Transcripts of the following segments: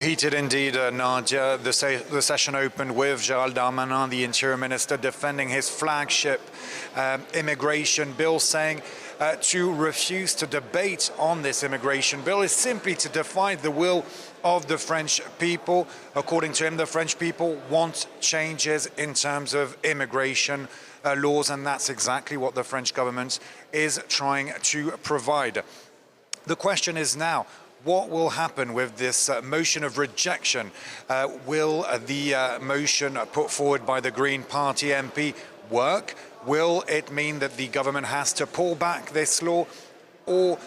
Heated indeed, Nadia. The session opened with Gérald Darmanin, the Interior Minister, defending his flagship immigration bill, saying to refuse to debate on this immigration bill is simply to defy the will of the French people. According to him, the French people want changes in terms of immigration laws, and that's exactly what the French government is trying to provide. The question is now, what will happen with this motion of rejection? Will the motion put forward by the Green Party MP work? Will it mean that the government has to pull back this law or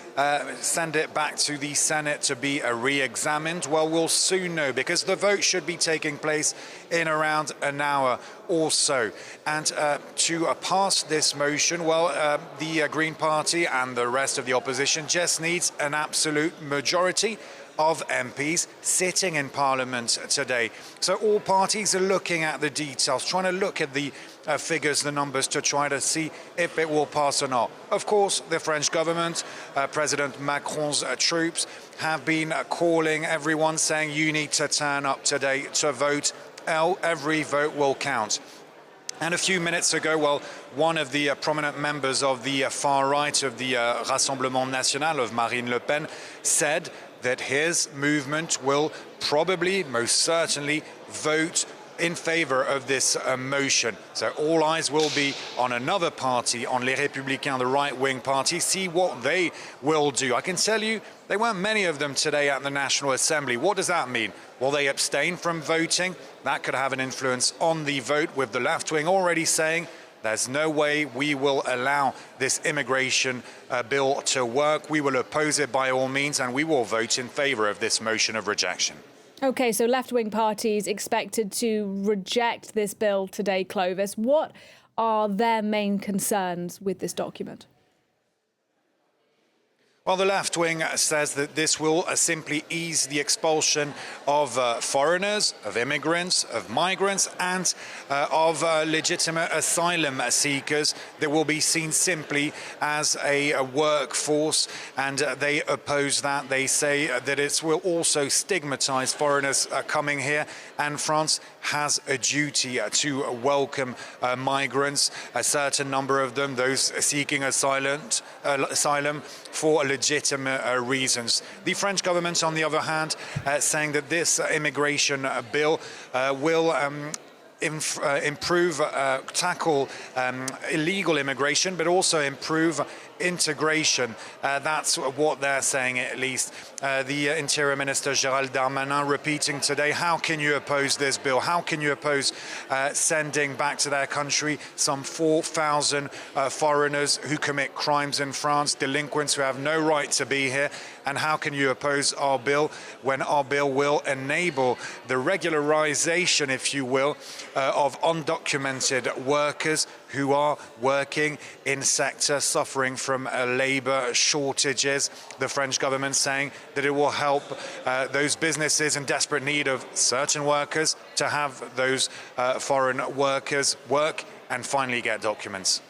send it back to the Senate to be re-examined? Well, we'll soon know, because the vote should be taking place in around an hour or so. And to pass this motion, well, the Green Party and the rest of the opposition just needs an absolute majority of MPs sitting in Parliament today. So all parties are looking at the details, trying to look at the figures, the numbers, to try to see if it will pass or not. Of course, the French government, President Macron's troops, have been calling everyone, saying you need to turn up today to vote. Every vote will count. And a few minutes ago, well, one of the prominent members of the far right of the Rassemblement National, of Marine Le Pen, said that his movement will probably, most certainly, vote in favor of this motion. So all eyes will be on another party, on Les Républicains, the right-wing party, see what they will do. I can tell you, there weren't many of them today at the National Assembly. What does that mean? Will they abstain from voting? That could have an influence on the vote, with the left wing already saying there's no way we will allow this immigration bill to work. We will oppose it by all means, and we will vote in favor of this motion of rejection. OK, so left-wing parties expected to reject this bill today, Clovis. What are their main concerns with this document? Well, the left wing says that this will simply ease the expulsion of foreigners, of immigrants, of migrants, and of legitimate asylum seekers that will be seen simply as a workforce, and they oppose that. They say that it will also stigmatize foreigners coming here, and France has a duty to welcome migrants, a certain number of them, those seeking asylum for legitimate reasons. The French government, on the other hand, saying that this immigration bill will tackle illegal immigration, but also improve integration. That's what they're saying, at least. The Interior Minister Gérald Darmanin repeating today, how can you oppose this bill? How can you oppose sending back to their country some 4,000 foreigners who commit crimes in France, delinquents who have no right to be here? And how can you oppose our bill when our bill will enable the regularization, if you will, of undocumented workers who are working in sectors suffering from labor shortages? The French government saying that it will help those businesses in desperate need of certain workers to have those foreign workers work and finally get documents.